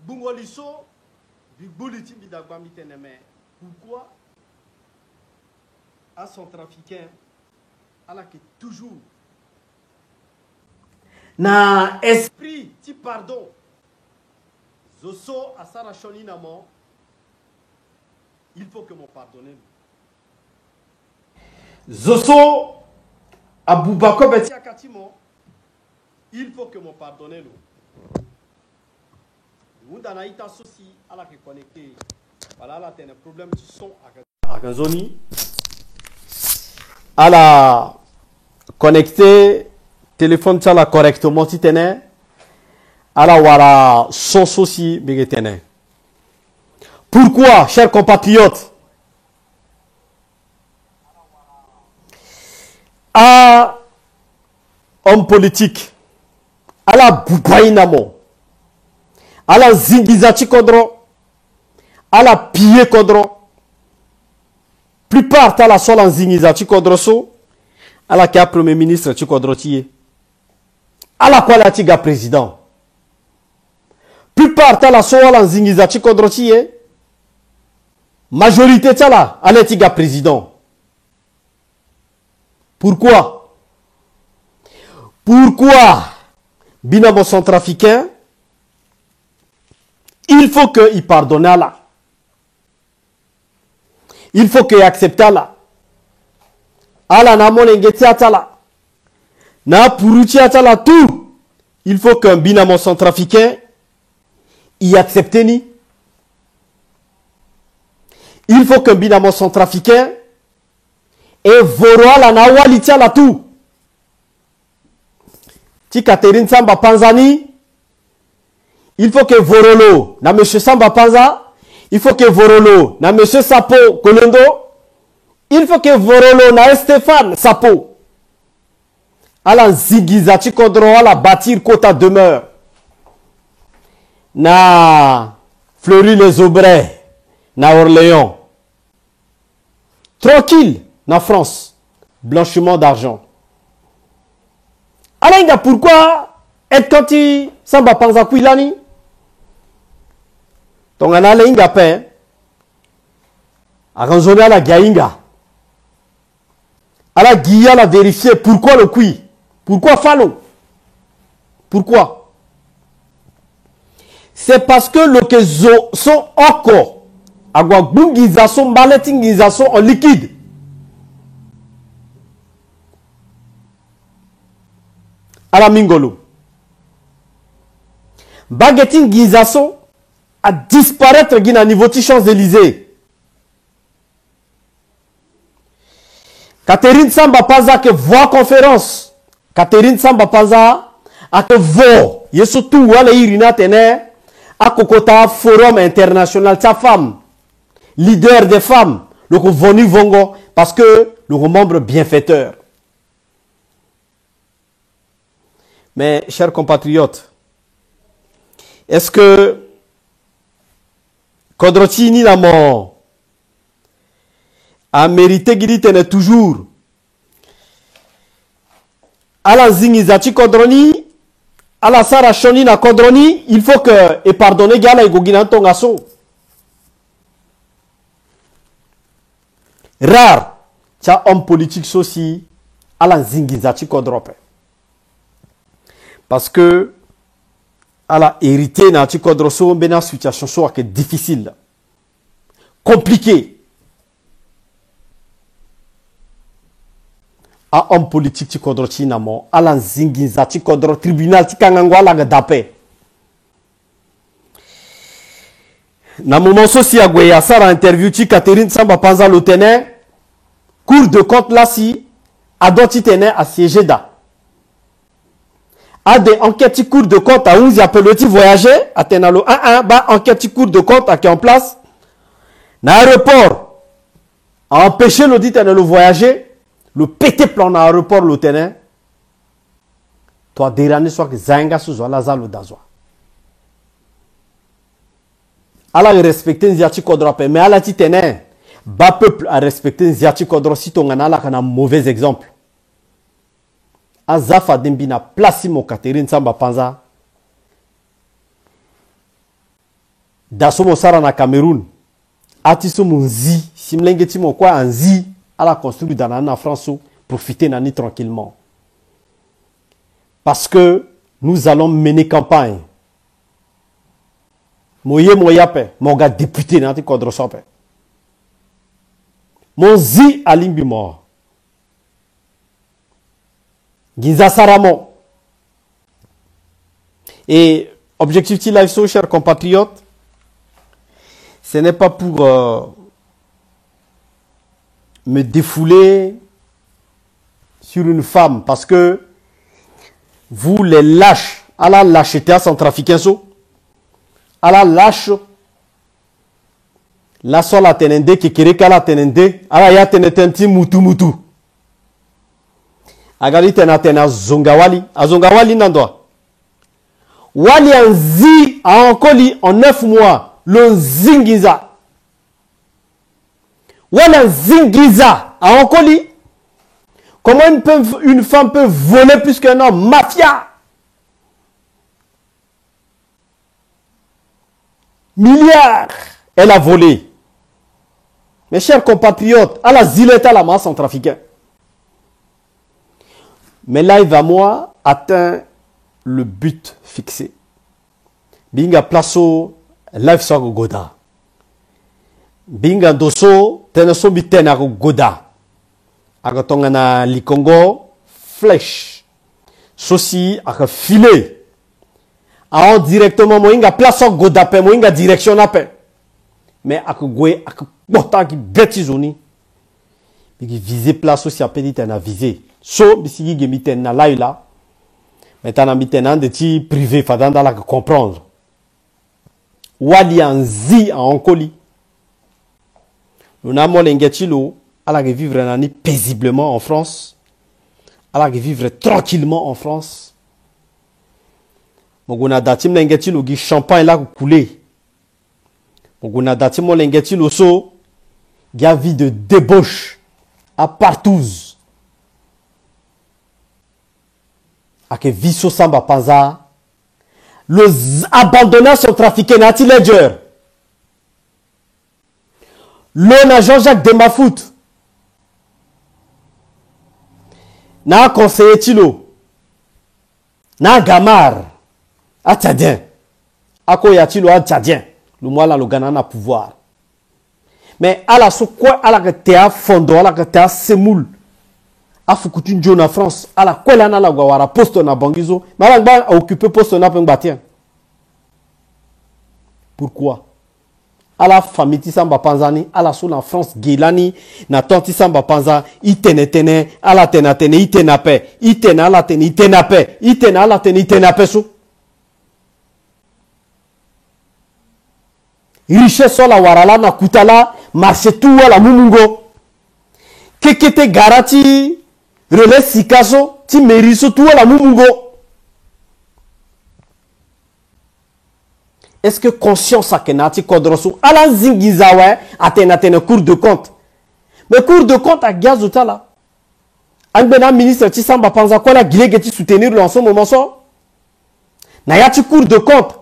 Bungoliso, Bigboliti Bidagba Miteneme. Pourquoi à son trafiquant, alors que toujours na esprit ti pardon zoso asara shoni namo il faut que mon pardonne zoso abubako beti akatimo il faut que mon pardonne nous dans ita sosi ala que connecté voilà là t'as un problème de son à Ganzoni ala connecté téléphone tala correctement si tene ala wala son souci bigetene. Pourquoi, chers compatriotes, à homme politique ala bubainamo ala zingizati kodro ala pie kodro plupart à la sol en zingizati kodro so ala kia premier ministre ti kodro tiye ala kwa la tiga président plupart à la sol en zingizati kodro tiye majorité tala ala tiga président. Pourquoi binamo centrafricain il faut qu'il pardonne à là. Il faut qu'il accepte là. Ala na molengeti atala. Na puruchi atala tout. Il faut qu'un binamo centrafricain y accepte ni. Il faut qu'un binamo centrafricain et voro la na waliti ala tout. Ti Catherine Samba Panzani. Il faut que Vorolo, na M. Samba Panza, il faut que Vorolo, na M. Sapo Kolondo, il faut que Vorolo, na Stéphane Sapo, ala zigiza chikodro, ala bâtir kota demeure, na Fleury-les-Aubrais, na Orléans, tranquille, na France, blanchiment d'argent. Alors, pourquoi être quand il Samba Panza Kouilani? Donc, on a l'inga pain. À raisonner à la gaïnga. À la guilla, la vérifier. Pourquoi le kui? Pourquoi Falo? Pourquoi? C'est parce que le que sont encore. Agua bungizason, baletingizason en liquide. À la mingolo. Baguetting gizason à disparaître à niveau de Champs-Élysées. Catherine Samba Panza que voix conférence. Catherine Samba Panza a que voix. Et surtout, wala irina tene a kokota forum international ta femme. Leader des femmes. Le vonu vongo parce que le membre bienfaiteur. Mais, chers compatriotes, est-ce que Kodrotini la mort a mérité Gilitene toujours à la zingizati Kodroni, à la Sarachoni na Kodroni, il faut que et pardonner Gala et Gogina Tongaso. Rare, tcha homme politique aussi à la zingizati Kodrope. Parce que elle a hérité dans une situation qui est difficile, compliquée. À homme politique qui kodro chinamo, à la zinginza qui kodro tribunal qui kangangwa la dapé. Na moment soci à Gouya Sara interview qui Catherine Samba Panza l'otene, cour de compte là si, à d'autres tene à siéger da. A des enquêtes cours de compte à 11 appelle le voyager à Tenalo 1 bah enquête cours de compte à qui en place l'aéroport a empêché l'audit de le voyager le pété plan dans l'aéroport le tenant toi dérani soit que zanga sous la zalo d'azwa ala respecter nziati kodro mais ala ti tenant ba peuple a respecter nziati kodro si ton ngana la kana mauvais exemple. Azafa Dembina place mon Catherine Samba Panza daso mo sara na Cameroun atiso munzi simlengeti mo kwa anzi à la construire dans la France profiter nani tranquillement parce que nous allons mener campagne moye moyape mon gars député nanti kodro sope mon zi alimbi mort Ginza Saramo. Et objectif de live show, chers compatriotes, ce n'est pas pour me défouler sur une femme, parce que vous les lâches, à la lâcheté à centrafricain, à la lâche, la sola la tenende, qui kere kala tenende, à la ya tenetenti mutu mutu. Agali tena zongawali, a zongawali nandoa. Wali anzi a encoli en 9 mois, le zingiza. Wali zingiza a encoli. Comment une femme peut voler plus qu'un homme? Mafia. Milliards, elle a volé. Mes chers compatriotes, à la zilette à la masse centrafricaine. Mais là, il va moi atteint le but fixé. Binga plaso live so goda. Binga doso teneso bitena goda. Agatonga na likongo flèche. Sosi aka filet. A directement moinga plaso goda pe moinga direction na pe. Mais aka gwe aka bota ki betizoni. Bigi viser place aussi a petit na viser. So bisigi gemiten na laila. Maintenant, maintenant, de ti privé, fadanda la comprendre. Wali anzi en coli. Nous n'avons l'engagilo, à la vivre nani paisiblement en France, à la vivre tranquillement en France. Moguna datim l'engagilo gi champagne la coulé. Moguna datim l'engagilo so, gi vie de débauche à partouze. Ake viso samba panza le abandonnant son trafiqué nati ledger le na Jean-Jacques Demafoot na conseiller tilo na gamar a tchadien ako ya tilo a tchadien le mois le Ghana na pouvoir mais à la so quoi à la te a fondo à la te a semoule Afukutu njo na France ala kwela na la gwawara poste na bangizo malangba a occupé poste na pengbatien. Pourquoi? Ala famille tisamba panzani ala so na France gilani na tanti samba panza itene ala tene itena pe itena ala tene itena pe itena ala tene itena pe so richesse so la warala na kutala marché tout la mumungo kekete garanti relais sikaso ti meriso tout la mumungo. Est-ce que conscience a kenati kodroso ala zingizawe atena cours de compte mais cours de compte a gazuta là angbena ministre ti samba panza ko la gilege ti soutenir en ce moment so na ya ti cours de compte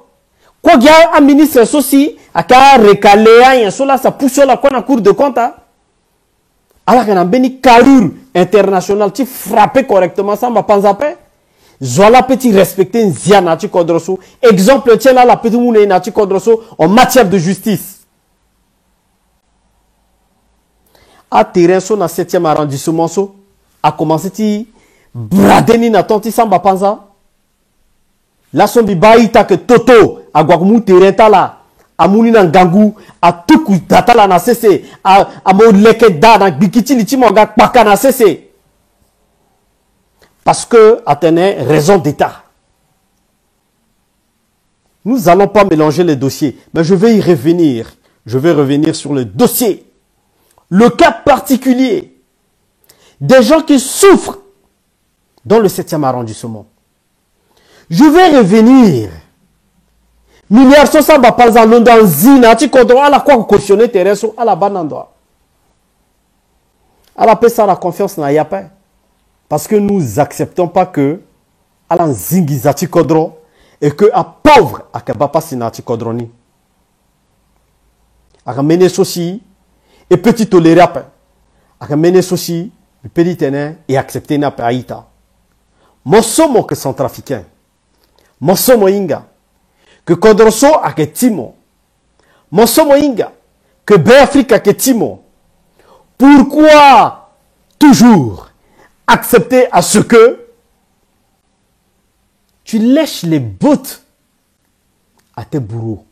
ko gya un ministre sosi aka recalé ya so la sa pousse la ko na cours de compte ala kana beni carrure international ti frapper correctement samba panza pe zola petit respecter nzia na ti kodroso exemple tient là la petit moune na ti kodroso en matière de justice a terrain so na 7e arrondissement so a commencé ti bradeni na tonti samba panza la sombi baita que toto a gwamu terrain ta la amuni na ngangu a tuku data la na cc a mo leke da na bikiti li ti mo ga kpaka na cc parce que attenait raison d'état. Nous allons pas mélanger les dossiers, mais je vais y revenir. Je vais revenir sur le dossier, le cas particulier des gens qui souffrent dans le 7e arrondissement. Je vais revenir. Milliards sont ça va pas en Londres, zina, tu comprends à la quoi cautionner tes ressources à la banando. À la paix, ça la confiance n'a y a pas. Parce que nous acceptons pas que Alan Zingizati Kodro et que à pauvre à Kabapa Sinati Kodroni. aka mene sosi et petit toléré après aka mene sosi petit tene et accepter na païta mosomo que centrafricain mosomo inga que Kodroso ake timo mosomo inga que Béafrique ake timo. Pourquoi toujours accepter à ce que tu lèches les bottes à tes bourreaux?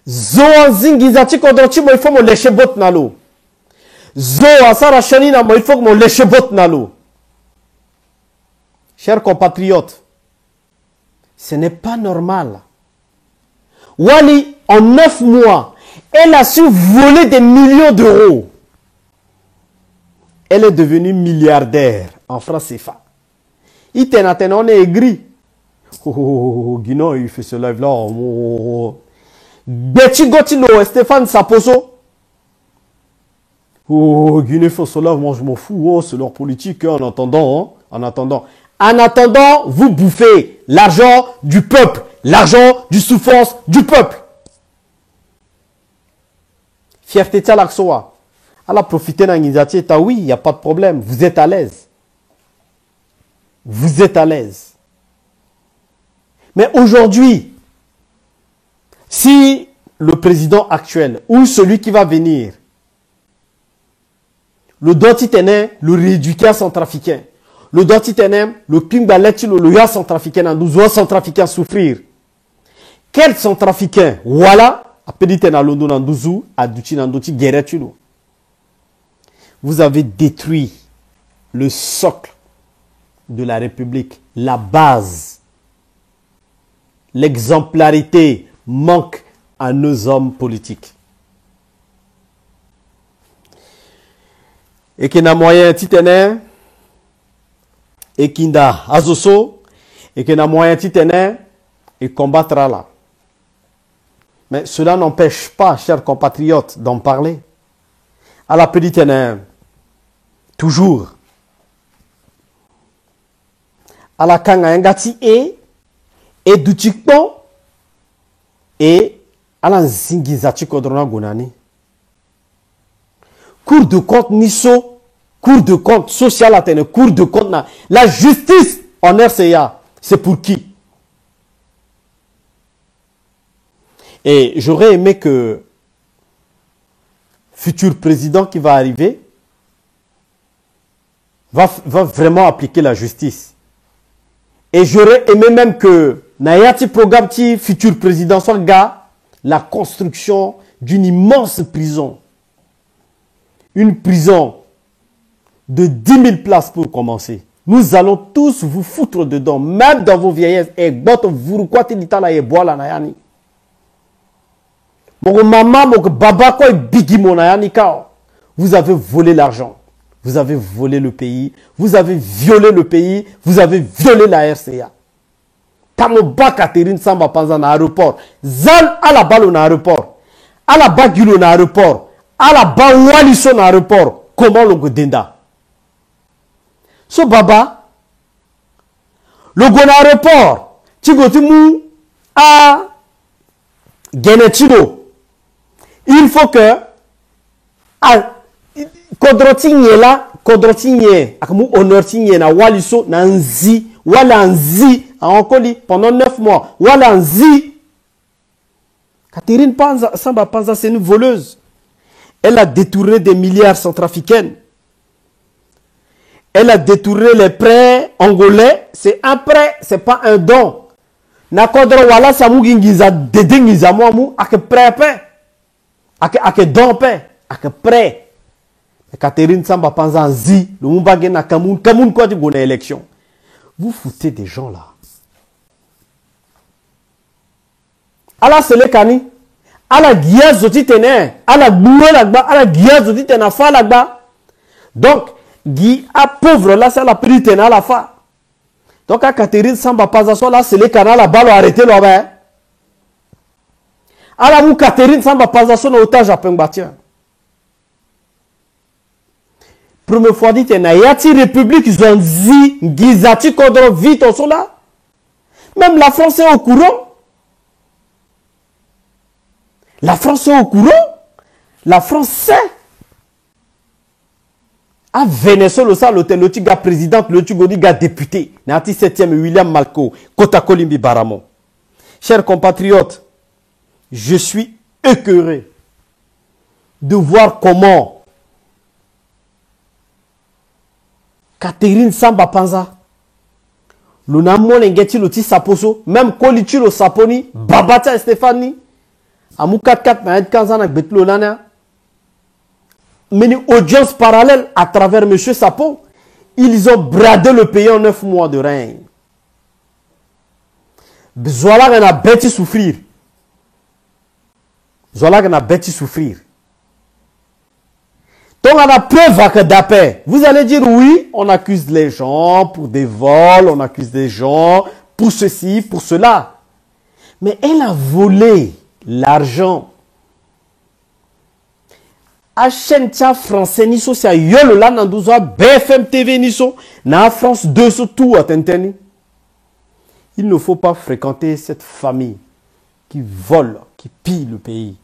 Zo zingizachi kodrochi mo il faut me lécher bottes nalo. Zo asara shanina mo il faut que me lécher bottes nalo. Chers compatriotes, ce n'est pas normal. Wali, en 9 mois, elle a su voler des millions d'euros. Elle est devenue milliardaire en francs CFA. Il on est aigri. Oh, Guinan, il fait ce live-là. Betty Gotino, Stéphane Saposo. Oh, Guinée fait ce live, moi je m'en fous. Oh, c'est leur politique, hein, en attendant. En attendant, vous bouffez l'argent du peuple. L'argent du souffrance du peuple. Fierté de l'Aksoa. Elle a profité d'un initiative. Oui, il n'y a pas de problème. Vous êtes à l'aise. Vous êtes à l'aise. Mais aujourd'hui, si le président actuel ou celui qui va venir, le dentitené, le rééduqué centrafricain, le dentitené, le kimbaleti, le ya centrafricain, nous voyons centrafricains souffrir. Quel centrafricain? Voilà. Vous avez détruit le socle de la République, la base. L'exemplarité manque à nos hommes politiques. Et qu'il y a moyen titener, et qu'il y a azoso, et qu'il y a moyen titener, et combattra là. Mais cela n'empêche pas, chers compatriotes, d'en parler. À la petite toujours. À la kanga ngati et dutikpo et à la zingizati kodrona gonani. Cour de compte niso, cour de compte social atene, cour de compte na. La justice en RCA, c'est pour qui? Et j'aurais aimé que futur président qui va arriver va vraiment appliquer la justice. Et j'aurais aimé même que Nayati programme qui futur président soit gars la construction d'une immense prison. Une prison de 10 000 places pour commencer. Nous allons tous vous foutre dedans, même dans vos vieillesses. Et vous vous avez volé l'argent, vous avez volé le pays, vous avez violé le pays, vous avez violé la RCA. Tamoba Catherine Samba Panza na aéroport, Zan à la balle na aéroport, à la bagulo na aéroport, à la bawaliso na aéroport, comment le godenda? So baba, le go na aéroport, Tigotimu à Genetino. Il faut que Kodrotinye là, Kodrotinye, akamu honortinye na waliso na nzi, wala nzi, ankoli pendant 9 mois, wala nzi. Catherine Panza, Samba Panza, c'est une voleuse. Elle a détourné des milliards centrafricaines. Elle a détourné les prêts angolais. C'est un prêt, c'est pas un don. Na kodro wala samugi ngiza dede ngiza mwamu, ake prêt paix. Ake don paix, ake prêt. Catherine Samba Panza Zi, le Mumbage na Kamoun, Kamoun quoi du bon élection. Vous foutez des gens là. Allah c'est le kani. Allah guia zoti tene. Allah boué là-bas. Allah guia zoti tene fa là-bas. Donc, Guy a pauvre là, c'est la petite tene à la fa. Donc, à Catherine Samba Panza soit là, c'est le canal la balle arrêté là-bas. Allah mou Catherine Samba Panza soit otage à Pengbatien. Première fois dit, il y a une république, ils ont dit, Gizati Kodro vite au là. Même la France est au courant. La France est au courant. La France sait. À Venezuela, ça, l'hôtel, le gars président, le gars député, Nati 7e William Malco, Kota Kolimbi Baramo. Chers compatriotes, je suis écœuré de voir comment Catherine Samba Panza, le namo l'engeti le ti saposo, même Kolichi le saponi, Babata Stéphanie, Amoukat 4 na Kanzana Betlo Nana. Mais une audience parallèle à travers M. Sapo, ils ont bradé le pays en 9 mois de règne. Zola en a bêti souffrir. Zola en a bêti souffrir. Donc, on a preuve d'appel. Vous allez dire oui, on accuse les gens pour des vols, on accuse des gens pour ceci, pour cela. Mais elle a volé l'argent. A chaîne français niso c'est yolo là nanduza BFM TV niso na France 2 surtout à Tenteni. Il ne faut pas fréquenter cette famille qui vole, qui pille le pays.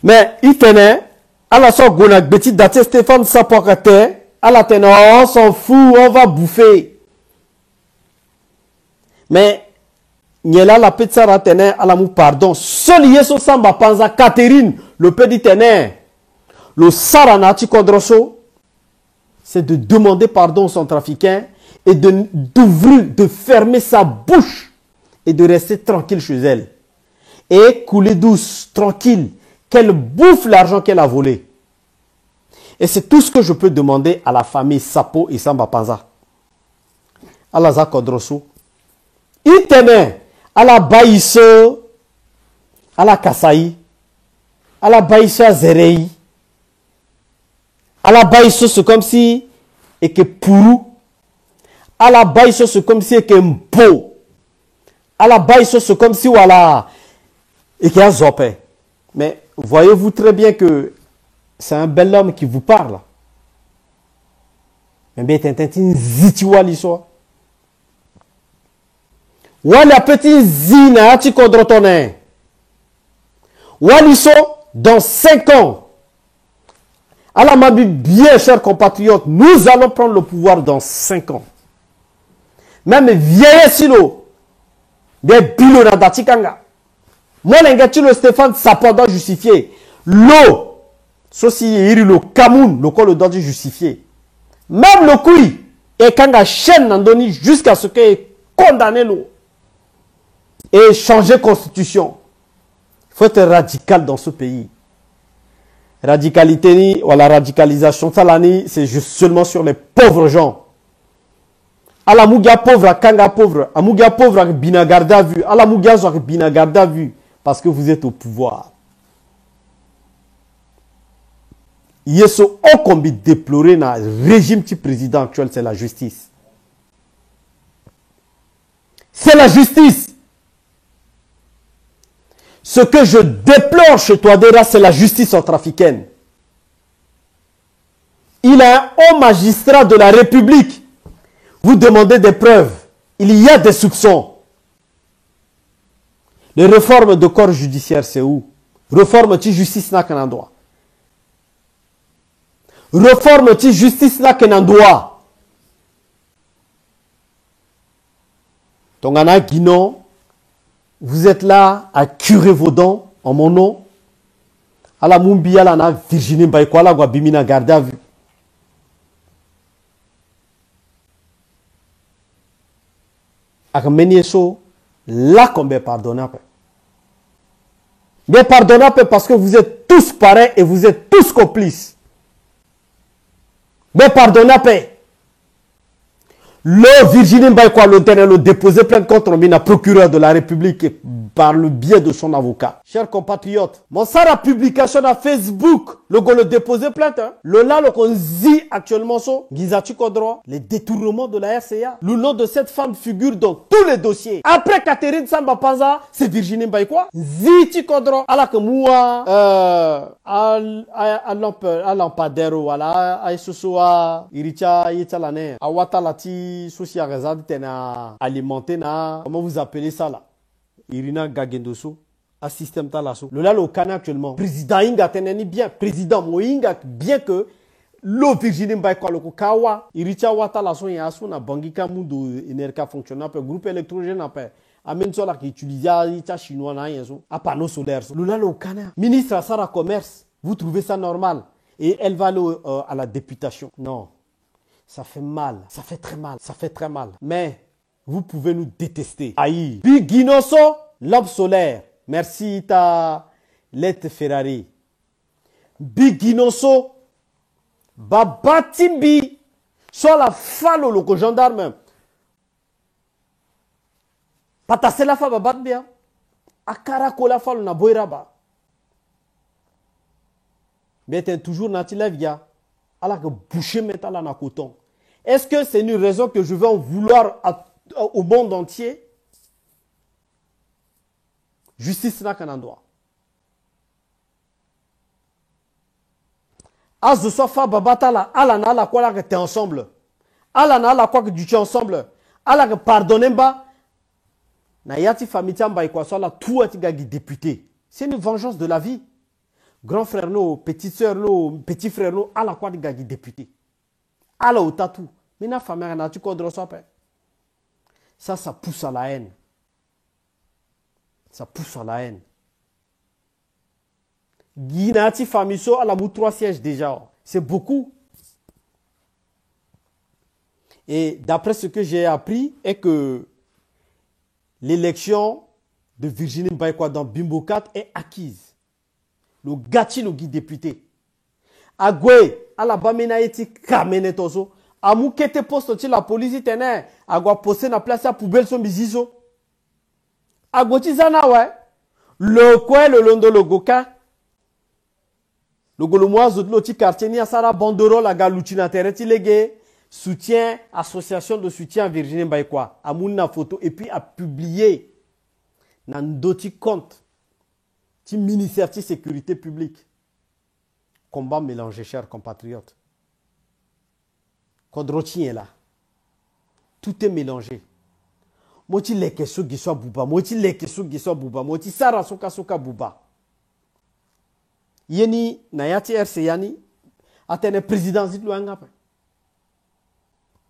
Mais il tenait à la sorte gonak beti daté Stéphane Sapokate à la teneur on s'en fout, on va bouffer. Mais Niela la petite Sarah tenait à l'amour pardon. Seul Yeso Samba Panza Catherine, le petit tenait. Le Saranati Kodroso, c'est de demander pardon au centrafricain et d'ouvrir, de fermer sa bouche et de rester tranquille chez elle. Et couler douce, tranquille, qu'elle bouffe l'argent qu'elle a volé. Et c'est tout ce que je peux demander à la famille Sapo et Samba Panza. À la Kodroso. Il tenait. À la Baïsse, à la Kassaï, à la Baïsse à Zerei, à la Baïsse c'est comme si et que Pourou, à la Baïsse c'est comme si et que Mpo, à la Baïsse c'est comme si voilà et qu'il y a Zopé. Mais voyez-vous très bien que c'est un bel homme qui vous parle. Mais bien t'entends zitiwa l'histoire. Wala petit zina ti kodrotone. Waliso dans 5 ans. Alors ma bien chers compatriotes, nous allons prendre le pouvoir dans 5 ans. Même vieille silo. Des bilo na datikanga. Moi l'engati le Stéphane Sapo doit justifier. L'eau. Ceci iri le Cameroun, le col doit justifier. Même le couille. Et kanga chaîne n'andoni jusqu'à ce qu'il condamné l'eau. Et changer constitution. Il faut être radical dans ce pays. Radicalité, ou la radicalisation, c'est juste seulement sur les pauvres gens. À la mouga pauvre, à kanga pauvre, à mouga pauvre, à binagarda vu, à la mouga à binagarda vu, parce que vous êtes au pouvoir. Il y a ce qu'on peut déplorer dans le régime du président actuel, c'est la justice. C'est la justice. Ce que je déplore chez Touadéra, c'est la justice centrafricaine. Il a un haut magistrat de la République. Vous demandez des preuves. Il y a des soupçons. Les réformes de corps judiciaire, c'est où? Réforme de justice n'a qu'un endroit. Réforme de justice n'a qu'un endroit. Tongana Guinon. Vous êtes là à curer vos dents en mon nom. À la Mumbia, là, Virginie Mbaïkwala, Bimina garde à vue. À Menieso, là, combien pardonnable. Mais pardonnable parce que vous êtes tous pareils et vous êtes tous complices. Mais pardonnable. Le Virginie Mbaïkwa, le déposé plainte contre le procureur de la République par le biais de son avocat. Chers compatriotes, mon Sara publication à Facebook, le déposé plainte, hein? Le là, le qu'on dit actuellement, Gizati Kodro, les détournements de la RCA. Le nom de cette femme figure dans tous les dossiers. Après Catherine Samba Panza, c'est Virginie Mbaïkwa. Ziti Kodro, à la que moi, à Lampadero, à Isosoa, Iricha, Italane, à Watalati, Soucia Rezad, Tena, alimenté na, comment vous appelez ça là? Irina Gagendoso, à système talasso. Le là, le Kana actuellement. Président Inga teneni bien. Président Moinga, bien que le Virginie Mbaïkwa, le Kawa, Iricha Watalasso, et Asuna, Bangika Mundo, Enerka fonctionnaire, groupe électrogène, Amen Sola qui utilise l'État chinois, à panneau solaire. Le là, le Kana. Ministre Sara Commerce, vous trouvez ça normal? Et elle va aller à la députation. Non. Ça fait mal. Ça fait très mal. Ça fait très mal. Mais vous pouvez nous détester. Aïe. Puis Guinoso, lampe solaire. Merci ta lettre Ferrari. Big Guinoso, Babatimbi, sur la falo le gendarme. Patase la fa babatbia. Akarako la falo na boiraba. Mais toujours nati la via. Alors que boucher métal na coton. Est-ce que c'est une raison que je vais en vouloir au monde entier? Justice n'a qu'un endroit. As de sofa babatala, alana la quoi que t'es ensemble. Alana la quoi que tu es ensemble. Ala que pardonnez-moi. Na yati famille tamba quoi soit là tout a gagi député. C'est une vengeance de la vie. Grand frère no, petite soeur no, petit frère no, ala quoi de gagi député. Ala au tatou. Mais na famille na tu condro sope. Ça pousse à la haine. Ça pousse à la haine. Guinati Famiso à la bout 3 sièges déjà. C'est beaucoup. Et d'après ce que j'ai appris, est que l'élection de Virginie Mbaïkwa dans Bimbo 4 est acquise. Le gâti le guide député. Agwe, à la bamena eti kamene tozo. Amu kete poste ti la police tenait. Agwa poste na place à poubelle son bizizo. Agoti zana ouais. Le quoi le londo le goka. Le golomoise de l'autre quartier ni a sara banderole la galouti na tereti légué. Soutien, association de soutien à Virginie Mbaïkwa. Amoun na photo et puis a publié dans d'autres comptes. Ti ministère de sécurité publique. Combat mélangé, chers compatriotes. Kodroti est là. Tout est mélangé. Moti leke so giswa buba. Moti leke so giswa buba. Moti sara soka soka buba. Yeni nayati RC yani. Atene président zit lo angapa.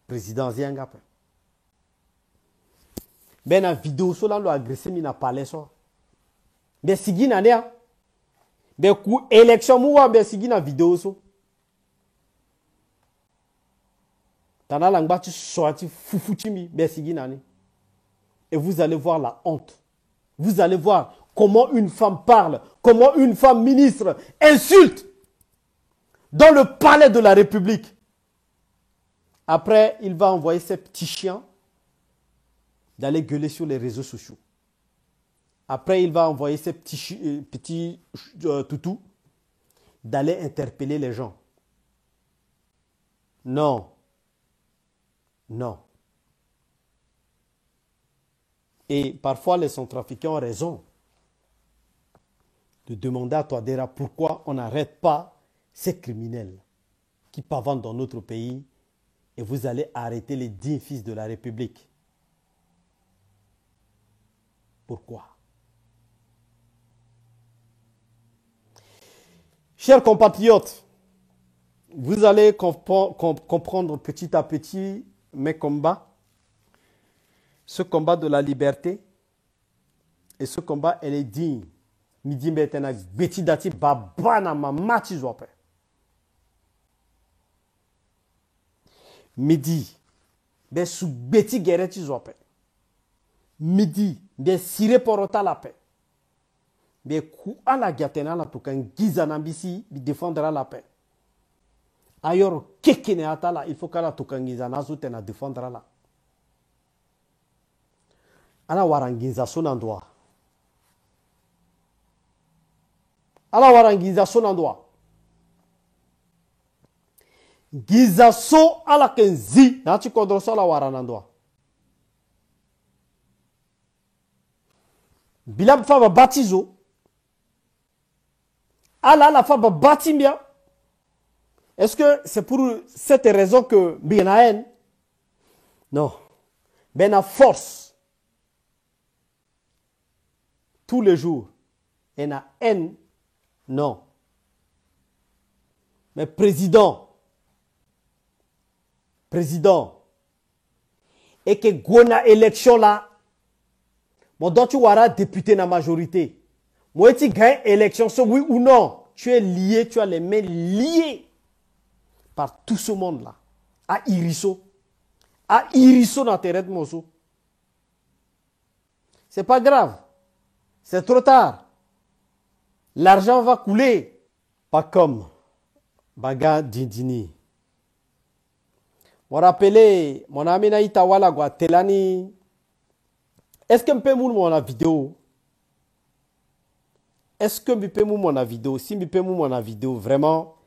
Président zi angapa. Ben na vidéo so la lo agressé mi na palais so. Ben sigi na nea. Ben ku élection mouwa ben sigi na vidéo so. Tana langba tu sorti foufoutimi ben sigi na ne. Et vous allez voir la honte. Vous allez voir comment une femme parle, comment une femme ministre insulte dans le palais de la République. Après, il va envoyer ses petits chiens d'aller gueuler sur les réseaux sociaux. Après, il va envoyer ses petits toutous d'aller interpeller les gens. Non. Non. Et parfois, les centrafricains ont raison de demander à Touadéra pourquoi on n'arrête pas ces criminels qui pavandent dans notre pays et vous allez arrêter les 10 fils de la République. Pourquoi? Chers compatriotes, vous allez comprendre petit à petit mes combats. Ce combat de la liberté et ce combat, elle est digne. Midi maintenant, beti dati babana mamati zope. Midi, be sou beti gereti zope. Midi, be sire porota la paix. Be ku ala gatena la tukan giza nambisi bi défendra la paix. Ayor kekene atala, il faut qu'ala tukan giza nazu tena défendra la. Ala warangiza sonandwa. Ala warangiza sonandwa. Giza so ala kenzi. Nati kodroso ala waranandwa. Bilab faba batizo. Ala la faba batimbia. Est-ce que c'est pour cette raison que Binaen? Non. Ben a force. tous les jours. Et na haine, non. Mais président, et que gona élection là, mon dont tu auras député na majorité. Moi, tu gagnes élection, oui ou non, tu es lié, tu as les mains liées par tout ce monde-là. À Iriso dans tes rêves, mozo. C'est pas grave. C'est trop tard. L'argent va couler. Pas comme Baga Dindini. Je me rappelle, mon ami Naïta Wala Telani. Est-ce que je peux mon vidéo? Est-ce que je peux mon vidéo? Si je peux mon vidéo, vraiment,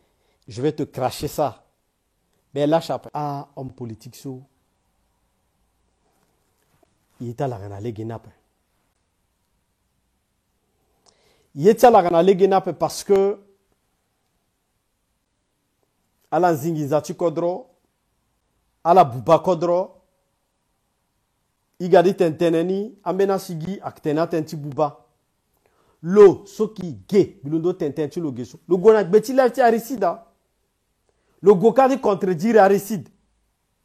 je vais te cracher ça. Mais là, ah, homme politique, so. Il est à la gana léguénape. Il est à la gana léguénape parce que à la zingizati kodro, à la buba kodro, il gadi tenteneni, amena sigi aktena tenti buba. Lo, soki ge, bilundo tententi lo geso. Le gonak beti lefti arisida. Le gokadi contredire ariside.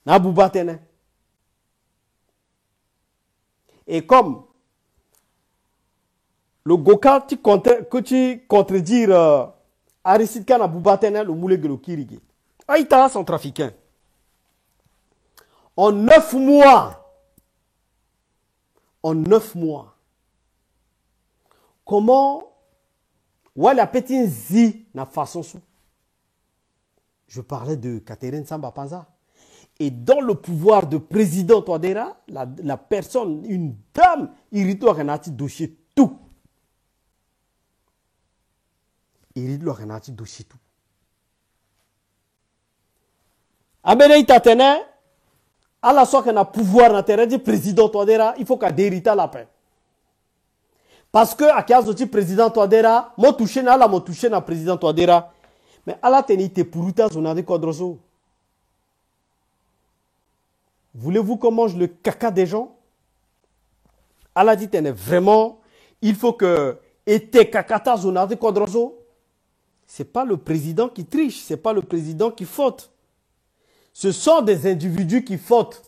Na buba tene. Et comme le goka que tu contredire Aristide Kana Boubatene, le moule gelo kirigi. Aïta son trafiquant. En 9 mois, comment Wala Petin zi na façon sou. Je parlais de Catherine Samba Panza. Et dans le pouvoir de président Touadéra, la personne, une dame, il doit renati dossier tout. Il doit renati dossier tout. Amene Tatene, à la fois qu'on a pouvoir na terrain du président Touadéra, il faut qu'à dérita la paix. Parce que à cause du président Touadéra, moi touché na la mo touché na président Touadéra, mais à la tenite pour ta zone de Kodroso. Voulez-vous qu'on mange le caca des gens? Allah dit vraiment, il faut que ete kakata zonade kodrozo. C'est pas le président qui triche, c'est pas le président qui faute. Ce sont des individus qui fautent.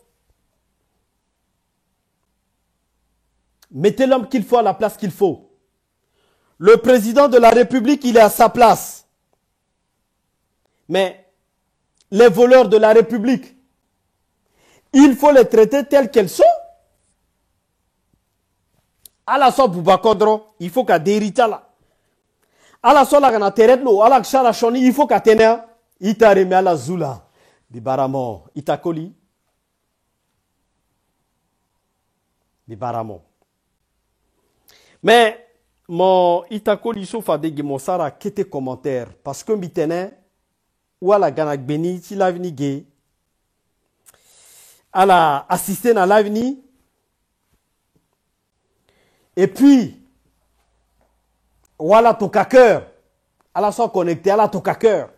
Mettez l'homme qu'il faut à la place qu'il faut. Le président de la République, il est à sa place. Mais les voleurs de la République, il faut les traiter tels qu'elles sont. À la fois Boubakodro, il faut qu'à dérita là. À la fois la gana teretlo, à la chala choni, il faut qu'à tenir. Ita reme à la zula. Di baramo, ita koli. Di baramo. Mais mon ita koli soufa de mon sara kete commentaire parce que mitene ou à la gana beni si la vini gay. Elle a assisté à l'avenir. Et puis, voilà ton cœur. Elle a soit connecté, elle a ton cœur.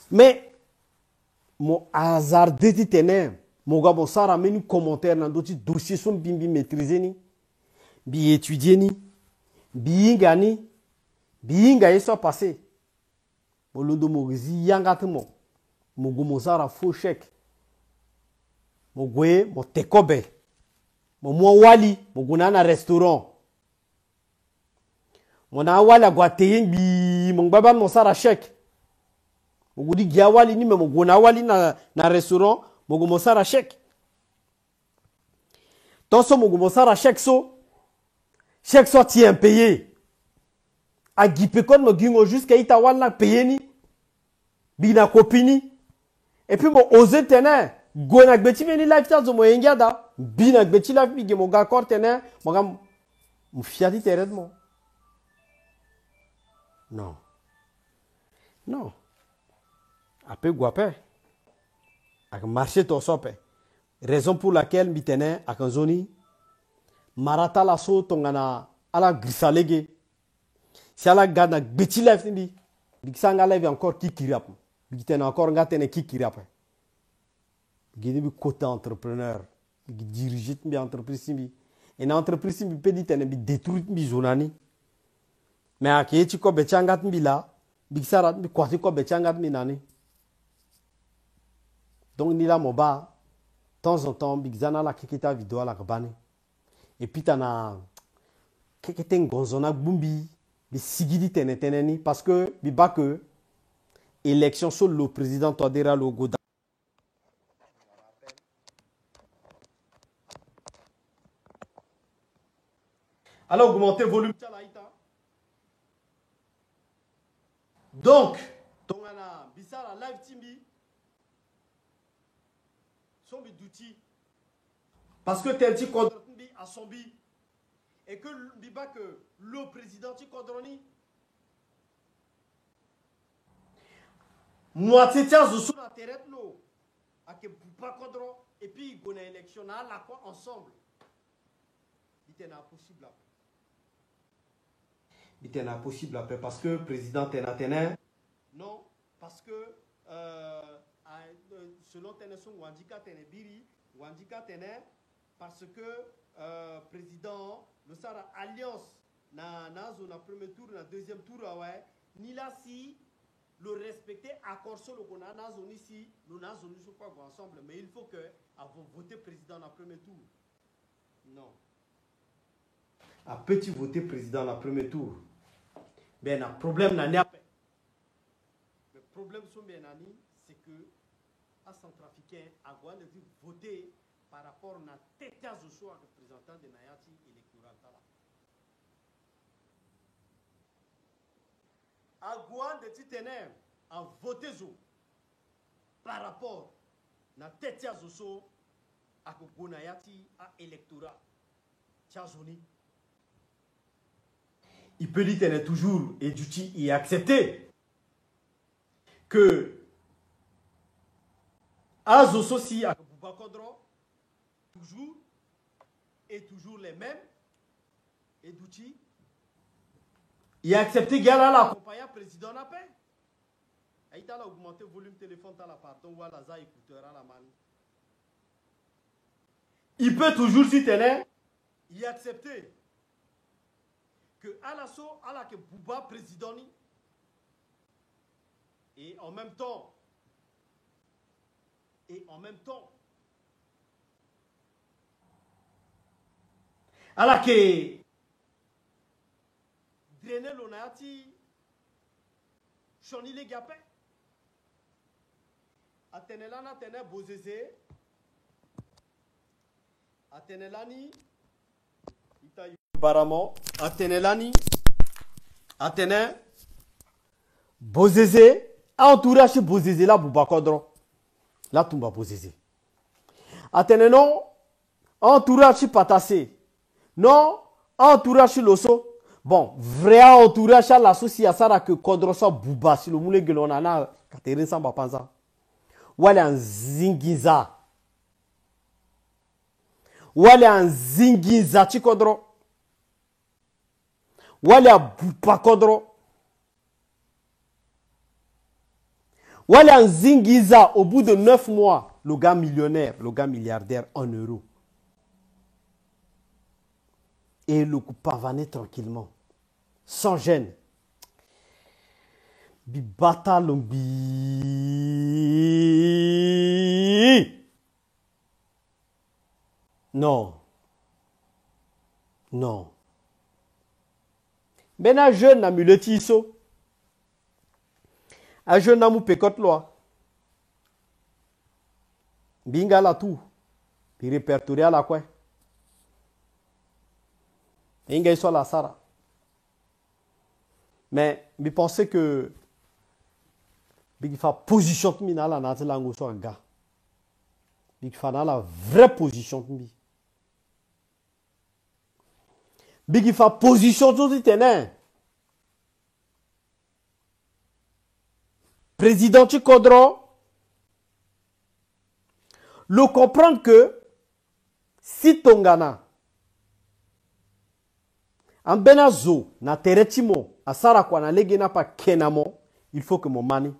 Mais, mon hasard détenu, mon gars, bon, ça ramène un commentaire dans d'autres dossiers sont bien maîtrisés, ni, bien étudiés, ni, bien gagnés, bien gagnés sont passés. Mon londo morizi, yangatemo, mon gomosara faux chèque. Mon goué, mon tekobe, mon wali, mon gounana restaurant. Mon awali a guatéyin bi, mon baba mon sara chèque. Mon goudi giawali ni, mais mon gouna wali na restaurant, mon gomo sara chèque. Tant so mon gomo sara chèque so tient payé. A gipekon mo gingo jusqu'à itawal na payé ni, bina kopini. Et puis mon osé tener. Gonak beti meni life ta zo mo engada binak beti life mi ge mo ga kortene mo ga mo fiati teredmo. Non. Ape guape. Ak marché to sope. Raison pour laquelle mitene ak zoni marata la so tongana ala grisalege. Si ala gana beti life ni bi sanga life encore qui kirap. Bi tene encore ngatene qui kirap. Il y a des côté entrepreneur, il dirige une entreprise, Une entreprise qui peut dire que détruit bi zonani. Mais à qui tu ko bechangat bi là, bixara bi kwati ko bechangat mi nani. Donc ni la moba de temps en temps bixana la kikita vidéo la kabane. Et puis t'as kekete ngonzona bumbi bi sigidi teneni parce que bi ba que élection sur le président Touadéra Logo. Alors augmenter le volume. Donc, ton ana bisala live timbi son d'outils parce que tel ti contre à son bi et que biba que le président ti condroni moitié tiens sous la terre no à que pas condron et puis il y a une élection là la quoi ensemble il est impossible il est impossible après parce que le président Ténaténin non parce que selon Ténesson Wandika Ténébiri Wandika Téné parce que président le Sara alliance na zone premier tour na deuxième tour ouais ni là si le respecter accord sur le qu'on a na zone ici nous na zone sur pas ensemble mais il faut que avant voter président na premier tour non a petit voter président na premier tour ben un problème n'a pas le problème sur Benani c'est que à centrafricain a voter par rapport à tête à représentant de Nayati électoral a de titenem a voté par rapport à tête à Nayati à électoral Tchazoni. Il peut dire toujours et duty y accepter que Azoso si à Boubakodro toujours et toujours les mêmes et duty il a accepté Gala l'accompagnant président la paix. Il a augmenté le volume téléphone à la pardon ou à la za écouteur à la manie. Il peut toujours si tenir il a accepté que Alasso à la que Bouba président et en même temps à la que drainer l'onati choni les gapé atenelana tene bozeze atenelani itayu baramo atenelani atene bozeze entourage bozeze la bubakodro la tumba bozeze atenenon entourage patassé non entourage loso bon vrai entourage à l'association à que kodrosa buba si le moule gelonana katerin samba panza wala nzingiza ti kodro wala bupa kodro wala nzingiza au bout de 9 mois le gars millionnaire le gars milliardaire en euros et le coup pavaner tranquillement sans gêne bibata lombi non ben un jeune n'a muleti iso un jeune n'a mou pécote loi binga la tout puis répertorier à la quoi inga soit la sara mais je pensais que il faut position de mina la nate lango so ga il faut la vraie position de mi il faut position de tenant président Chikodro le comprendre que si Tongana en benazo na teretimo asara kwa na lege na pa kenamo il faut que mon mani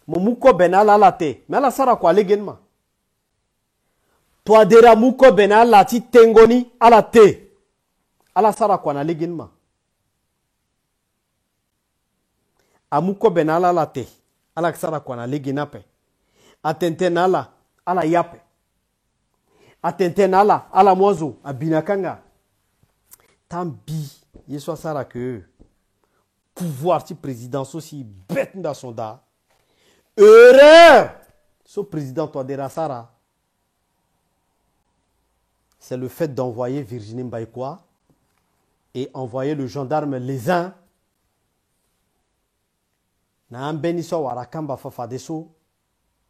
mon muko benala la te mais la sara kwa lege ma Toadera muko bena la ti tengoni ala te. Ala sara kwa na leginma. Amuko bena la te. Ala sara kwa na leginape. Atente nala ala yape. Atente nala ala mozo abinakanga. Tambi yeso sara que pouvoir ti président aussi bête dans son da. Erreur. Ce président Toadera Sara, c'est le fait d'envoyer Virginie Mbaïkoa et envoyer le gendarme les uns na Beniso Warakamba Fafadeso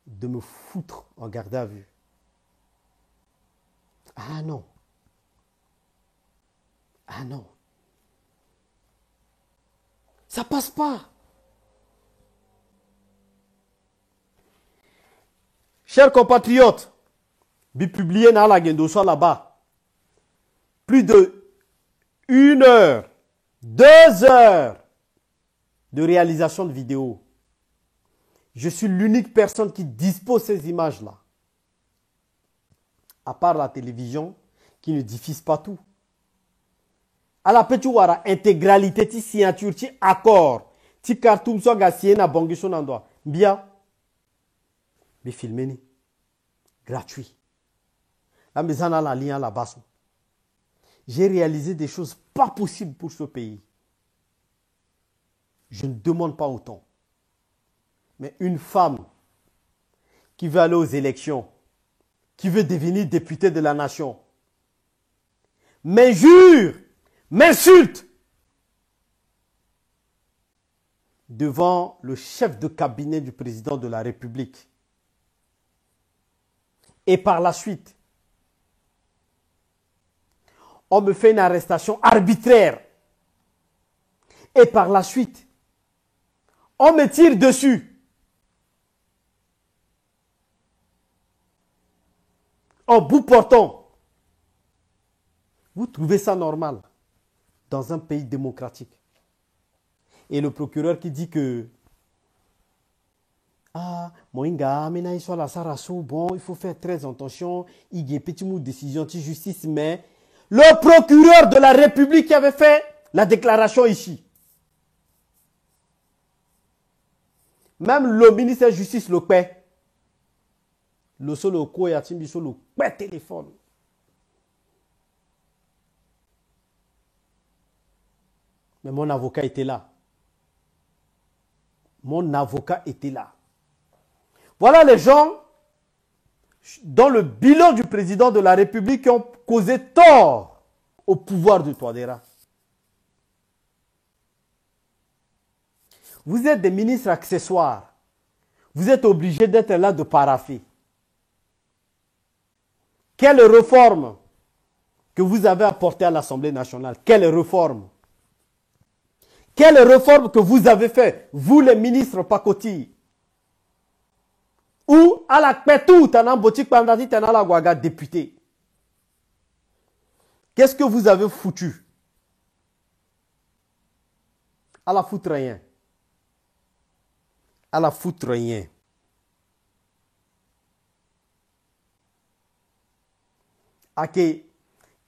de me foutre en garde à vue. Ah non. Ah non. Ça passe pas. Chers compatriotes, bi publié dans la Gendoso là-bas, plus de 1 heure, 2 heures de réalisation de vidéos. Je suis l'unique personne qui dispose de ces images-là. À part la télévision qui ne diffuse pas tout. À la petite wara intégralité, ti signature, ti accord, ti cartoon so ga signé na bangi son endroit. Bien. Mais filmé ni. Gratuit. La maison a la ligne là-bas. J'ai réalisé des choses pas possibles pour ce pays. Je ne demande pas autant. Mais une femme qui veut aller aux élections, qui veut devenir députée de la nation, m'injure, m'insulte devant le chef de cabinet du président de la République. Et par la suite, on me fait une arrestation arbitraire. Et par la suite, on me tire dessus. En bout portant. Vous trouvez ça normal dans un pays démocratique? Et le procureur qui dit que Moinga, maintenant, la Sarasso, bon, il faut faire très attention, il y a petit mot de décision de justice, mais le procureur de la République qui avait fait la déclaration ici, même le ministre de la Justice le paie, le solo ko ya timbiso le paie téléphone. Mais mon avocat était là. Mon avocat était là. Voilà les gens dans le bilan du président de la République qui ont causé tort au pouvoir de Toadera. Vous êtes des ministres accessoires. Vous êtes obligés d'être là de paraffer. Quelle réforme que vous avez apportée à l'Assemblée nationale? Quelle réforme? Quelle réforme que vous avez fait, vous les ministres Pakoti? Ou à la Petou, Tanan Botik Pandati, Tanan la Ouaga, député. Qu'est-ce que vous avez foutu? À la foutre rien. À la foutre rien. À que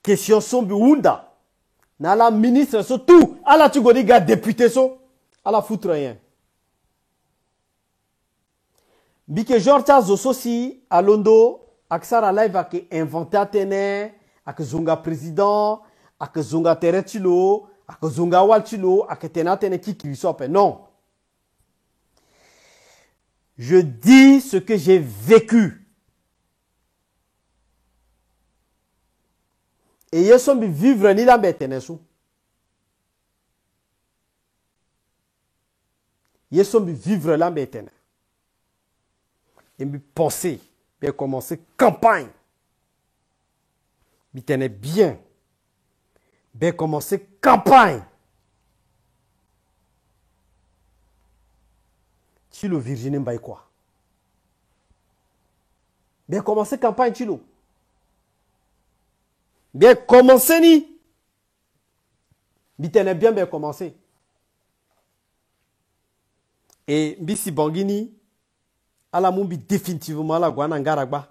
question sombi Ounda. Na la ministre so tout. À la Tugodiga député so. À la foutre rien. Bike George Zoso si à Londo. Aksara live a inventé atene. Ak Zunga président. Ak Zunga teretilo. Ak Zunga waltilo. Ak tenatene qui sope. Non. Je dis ce que j'ai vécu. Et ils sont vivre ni dans Betenesou. Ils sont vivre là Betene. Et me penser, bien commencer campagne. Betene bien. Bien commencer campagne. Chilo Virginie Mbaïkoa. Bien commencer campagne Chilo. Bien commencer ni. Bitene bien commencer. Et Bisi Bangini, à la mumbi définitivement la Guanangaragba.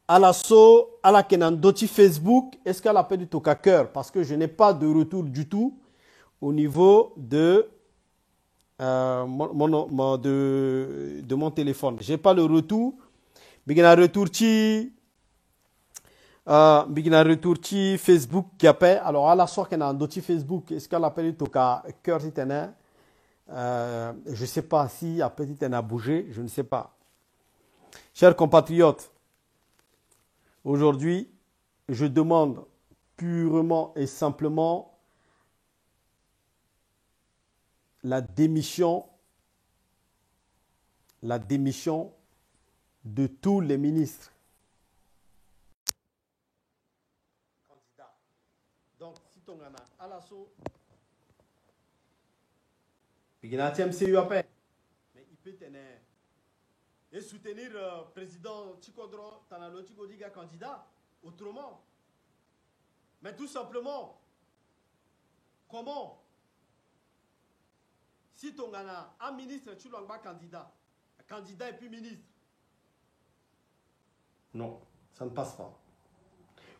à l'assaut, à la Kenandoti Facebook, est-ce qu'elle a perdu ton cœur? Parce que je n'ai pas de retour du tout au niveau de, de mon téléphone. Je n'ai pas le retour. Bigina retour ci Facebook qui appelle. Alors à la soirée Kenandoti Facebook, est-ce qu'elle a perdu ton cœur? Je ne sais pas si après elle a bougé, je ne sais pas. Chers compatriotes, aujourd'hui, je demande purement et simplement la démission de tous les ministres. Candidats. Donc, si tu as à l'assaut, mais il peut tenir. Et soutenir le président Chikodro Tanalo Chikodiga candidat autrement. Mais tout simplement, comment? Si tu as un ministre, tu l'as pas candidat. Candidat et puis ministre. Non, ça ne passe pas.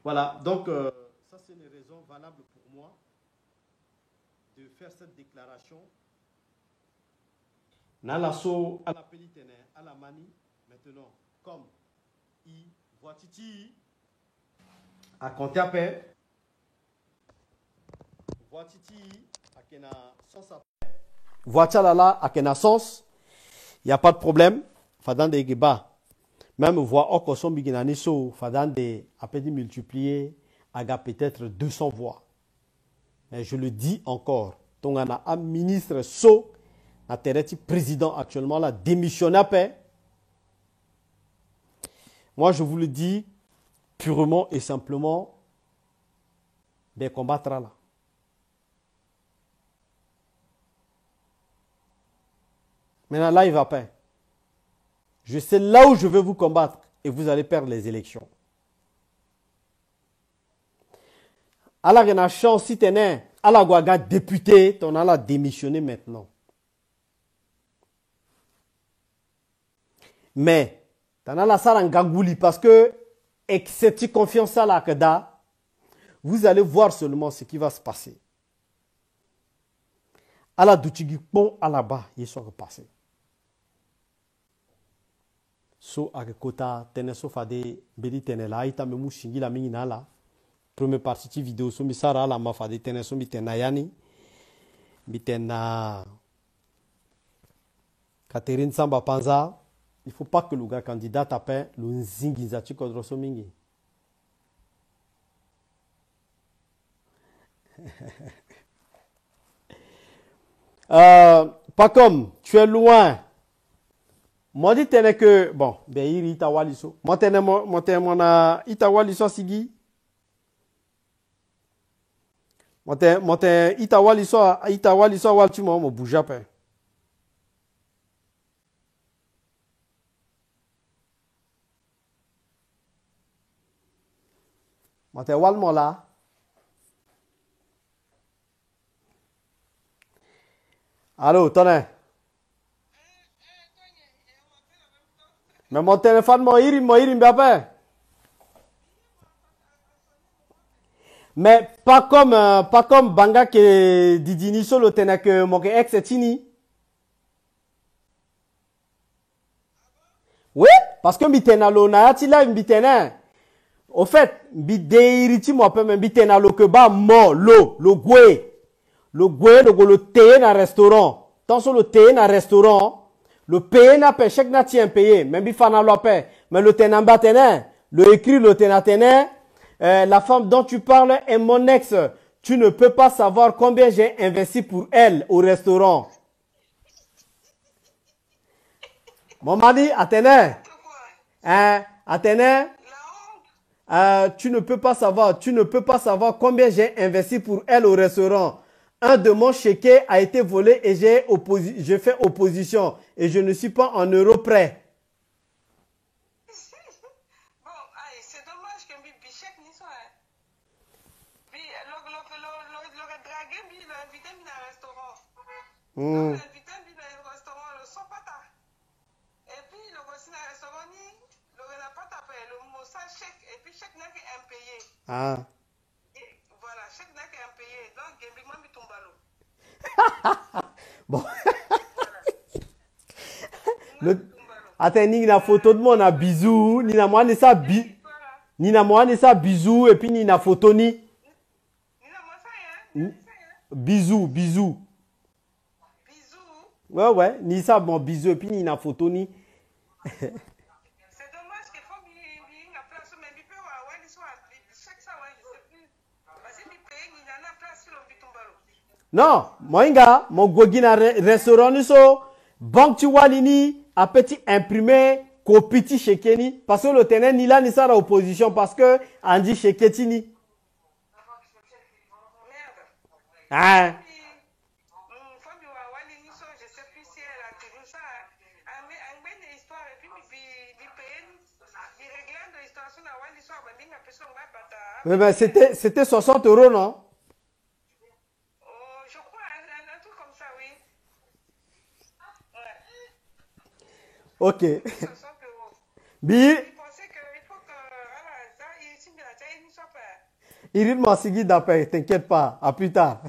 Voilà, donc ça c'est une raison valable pour moi de faire cette déclaration. Dans l'assaut, à la pelitene, à la manie, maintenant, comme I, voititi, à compter à paix, voititi, à kena sens à paix, voiture là, à kena sens, il n'y a pas de problème, fadan de geba, même voix au kosom biginani so, fadan de, à peine multiplier, aga peut-être 200 voix. Mais je le dis encore, ton gana un ministre so, la Tereti président actuellement là, démissionné à paix. Moi, je vous le dis purement et simplement, ben combattra là. Maintenant, là, il va pas. Je sais là où je vais vous combattre et vous allez perdre les élections. À la chance, si tu es à la Guaga député, tu as démissionné maintenant. Mais, tu as la salle en gangouli parce que, avec cette confiance à la Kada, vous allez voir seulement ce qui va se passer. À la Douchigi, bon, à la bas, ils sont repassés. So, à kota, teneso fade, bedi tenela, ita me mouchingi la mingina la. Première partie de vidéo, so mi sara la ma fade teneso mi tenayani. Mi tena Catherine Samba Panza. Il ne faut pas que le gars candidat tape le nzingizachi kodroso mingi. Pas comme, tu es loin. Moi, dit que, bon, ben, il y a Itawaliso. Moi, mon Itawaliso sigi. Moi, Itawaliso, waltu mo bouge pas. Moi, walmo là. Allô, tenez. Mais mon téléphone, moi, il m'appelle. Mais pas comme Banga que Didini solo tenait que mon ex est fini. Oui, parce que mitena lo na ti live mitena. Au fait, bideiriti mo pe mitena lo que ba mo lo gwe. Le gwe le té na restaurant. Tant sur le té na restaurant, le payé n'a pas chèque n'a tien payé, même bi fana lo paie. Mais le tenant batena, le écrit le tenant tenant. La femme dont tu parles est mon ex. Tu ne peux pas savoir combien j'ai investi pour elle au restaurant. Mon mari, Athénée. Hein, Athénée. Tu ne peux pas savoir combien j'ai investi pour elle au restaurant. Un de mon chéquier a été volé et j'ai fait opposition. Et je ne suis pas en euro près. Mm. chèque, et puis chèque n'a qu'impayé. Ah. Voilà, chèque n'a qu'impayé. Donc, moi, je tombe à l'eau. Bon. Attends, ni la photo de moi, on a bisous. Ni la moi, on ça ni la moi, on ça bisous. Et puis, ni la photo, ni. Ni la moi, ça y est. Bisous, bisous. Bisous. Ouais, ni ça, bon, bisous. Et puis, ni la photo, ni. C'est dommage qu'il faut bien la place. Mais il peut avoir une histoire. Chaque ça, ouais, je sais plus. Parce que il paye, il y en a place sur le tombe à l'eau. Non, moi, inga, mon gogi na restaurant, ni so. Banque, tu vois, ni. A petit imprimé, copie chekeni. Parce que le tenant, ni là, ni ça, la opposition. Parce que, on dit cheketini. Merde. Ah. Je sais plus si elle a toujours ça. Elle met des histoires et puis il paye. Il regarde l'histoire sur la wall l'histoire. Mais il n'a pas son bâtard. Mais ben, c'était 60 €, non? Je crois, un truc comme ça, oui. Ouais. Ok. 60 €. Bi. Il pensait qu'il faut que. Voilà, ça, il signe la taille, il ne soit pas. Il m'a signé d'appel, t'inquiète pas. À plus tard.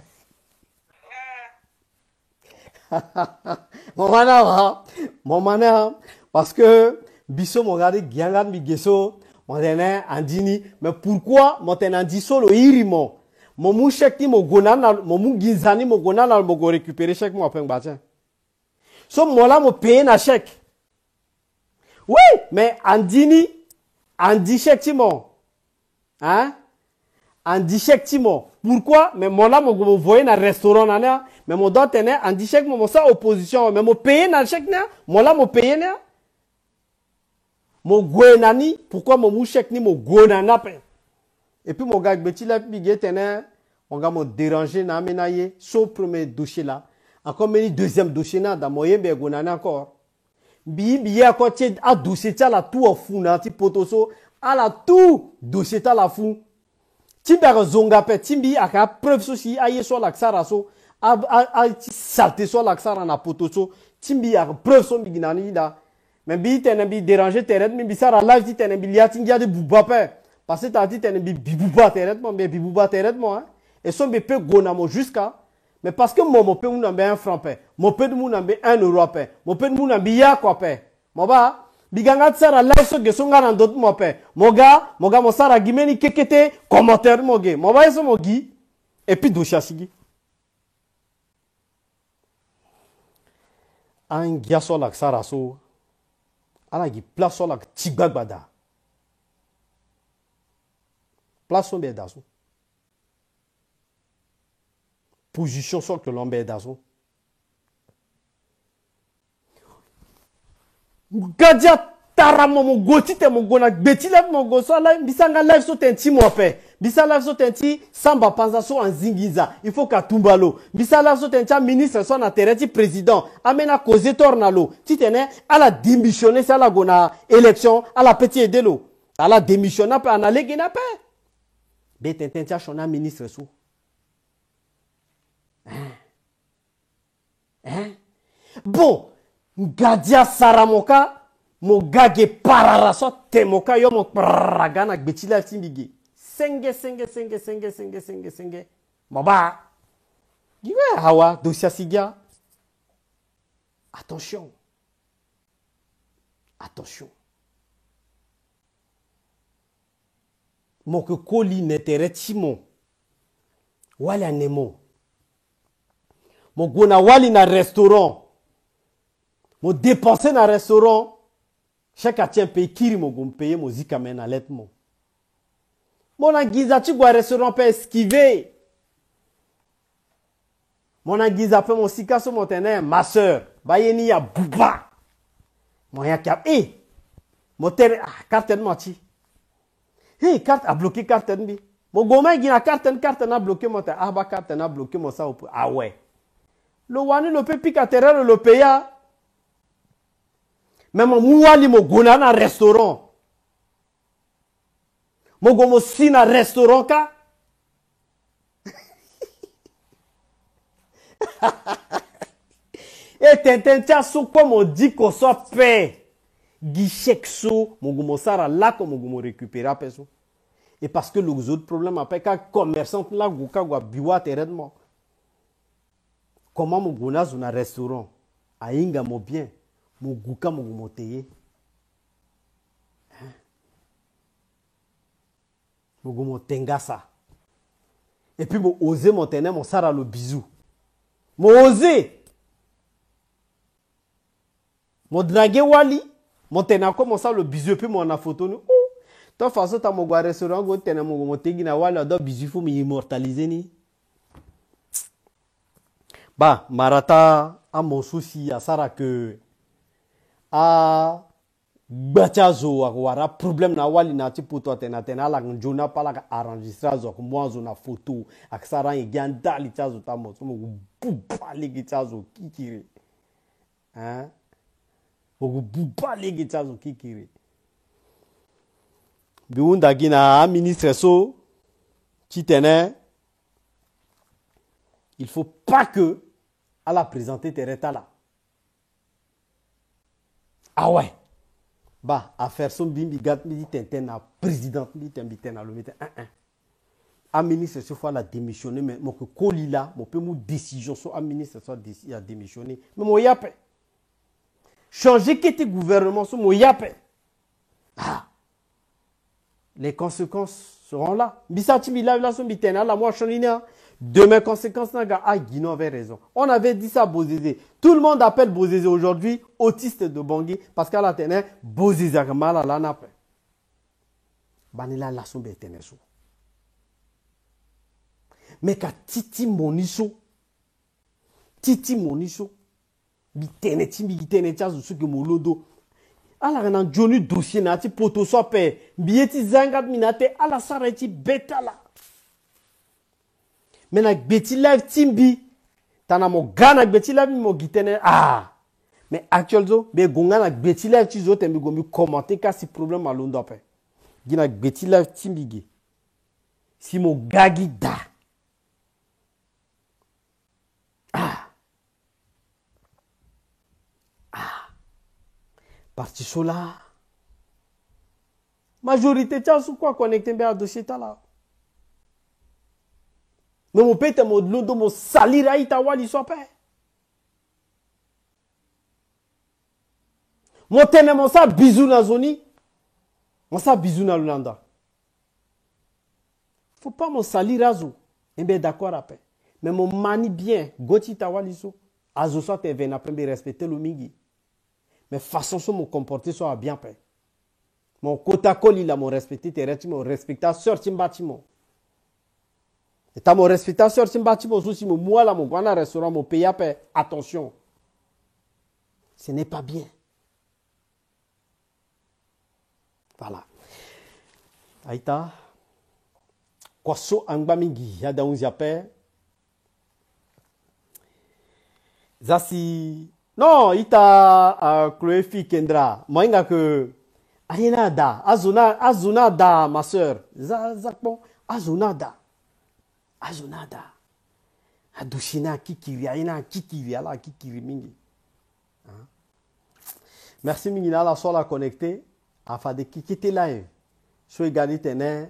Mon mana, parce que biso mon gars giangan mi geso mon tene andini mais pourquoi mon tene andi solo irimo mon mou chèque ni mo gonana mon mou ginzani mo gonana mo go récupérer chèque mo apen batien so mo la mo payer na chèque oui mais andini andi chèque ti mo hein andi chèque ti mo pourquoi mais mon là mo go voyer na restaurant na mais mon doit tenir en dit chèque mon ça opposition mais mon payer dans chèque na mon là mon payer na mon gouenani pourquoi mon mou chèque ni mon gouenana pe et puis mon gars petit là bigé tenir mon gars mon déranger na menaye son premier dossier là encore meni deuxième dossier na dans moyen be gouenana encore bi à côté à dossier ta la tout au fou na ti potoso à la tout dossier ta la fou timber zonga pe timbi aka preuve soci aye so la xaraso a salté sur l'accent en apotoso timbi a preuve son biginani da mais bi tenen bi déranger teret mi bisara live ti tenen bi liati ngia de buba pe parce que t'as dit tenen bi bibuba teret mo be bibuba teret mo hein et son be pe gona mo jusqu'à mais parce que mo pe un 1 franc pe mo pe de mon 1 € pe mo pe de mon ya quoi pe mo ba biganga tsara live so ge songa na dot mo pe mo ga mo sara gimeni kekete commentaire mo ge mo ba eso mo gi et puis do chasigi an gia so la sara so ala gi place so la tigbagbada place so be daso position so que l'on be daso gadia taramo mo goti te mo gona beti la mo go so la bisanga live so tenti mo pe bisa live so tenti samba panza so en zingiza il faut ka tumbalo bisa live so tenti ministre so na tereti président amena causer tornalo ti tene ala démissionner ça la gona élection ala petit edelo ala démissionner pe ana legina pe be tenti chona ministre so bon gadia saramoka mo gage parara so temoka yo mo pragana gbeti live timbigi senge maba giwe hawa dossier sigia attention mo que koli n'intérêt timo wali anemo mo gona wali na restaurant mo dépenser na restaurant chaque atien paye kiri mo go payer mo zika mena letmo mon anguisa tu go restaurant peut esquiver mon anguisa fait mon sika so mon tener ma sœur bayeni ya buba mon ya cap mon ter carte menti carte a bloqué carte bi mon goma gina carte na bloqué mon ter ba carte na bloqué mon ça ouais le wani le peut piquer terre le paya même mon wali mo gona na restaurant mo go mo si na restaurant ka et Tintin tia so comme on dit qu'on soit paix guichet so mogumo sara là comme mogumo récupérer peso. Et parce que les autres problèmes après quand commerçant là goka gwa biwa terrement. Comment moguna zona restaurant ainga mo bien moguka mogumo teye. Mogumo tengasa. Et puis mo oser mon tenir mon sara le bisou. Mo oser mon draguer wali, mon tenir comme ça le bisou et puis mon a photo nous. De toute façon, tu as mon restaurant, tu as mon tegui na wali, tu as bisou, il faut m'immortaliser ni. Bah, Marata a mon souci à Sara que a batazo a problème na wali na ti poto tena la njona pala ka enregistrer zo moi zo na photo ak Sara e ganda li tazo ta mo so mo bupa ligi tazo kikiri. Hein? Mo bupa ligi tazo kikiri. Biunda gina ministre so qui tenait. Il faut pas que à la présenter tes rétats là. Ah ouais. Bah, affaire son bimbi gat mi dit na président mi dit na le mettre un ministre ce fois la démissionner mais mon que coli là mon peut mon décision sur un ministre soit a démissionner mais mon yape changer que tes gouvernements sur mon yape ah les conséquences seront là bisati mi là son bitena la moi chanina demain conséquences n'a ga Guino avait raison on avait dit ça Bozizé tout le monde appelle Bozizé aujourd'hui autiste de Bangui parce qu'à la tenue Bozizé mal la nappe banila la son bitena so mais ka titi moniso bitene chazo ce que molodo ala na Johnny dossier na ti poto so pe bieti zangat minate ala sarati betala mais na beti live timbi tana mo gana beti live mo gitene ah mais actuellement be gonga na beti live ti zo tembi gomi commenter ka si problème a londo pe gina beti live timbi gi si mo gagi da parti sola majorité tcha sou quoi connecter be à dossier ta là mais mon pète mon lodo mon salira ita wali so pe mon tene mon sa bisou na zoni mon sa bisou na landa faut pas mon salira zo et bien d'accord après mais mon mani bien goti ta wali so azo so te vena prendre respecter le mingi mais façon so mon comporter soit bien pe mon kota koli la mon respecter te mon respecter sorti bâtiment. Et t'as mon respectation, si je moi là, mon grand restaurant, mon pays, attention. Ce n'est pas bien. Voilà. Aïta. Quoi so angba mingi, yada un ziape. Zasi. Non, ita Chloé Fi Kendra. Moi, il que. Ayenada. Azunada, ma soeur. Zakbon. Azunada. Azonada. Adushina kikiri, aina kikiri, ala kikiri mingi. Merci mingi na la sola connecté. Afa de kikite live. So egadi tene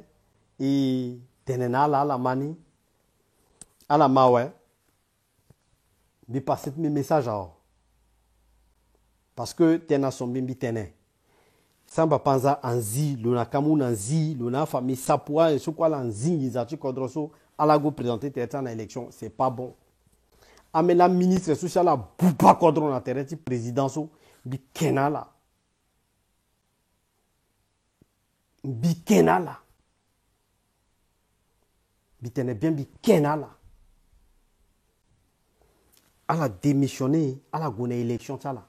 et tenena la mani. Ala mawe. Bi passer mes messages à. Parce que tena son bimbi tene. Samba panza anzi, lona kamun anzi, lona famille sapwa et so quoi lanzi izati kodroso. À go présenter tête en élection, c'est pas bon. Amena ministre social la bouba kodron na terre président so bi kenala. Bi kenala. Bi tene bien bi kenala. À la démissionner, à la gona élection ça là.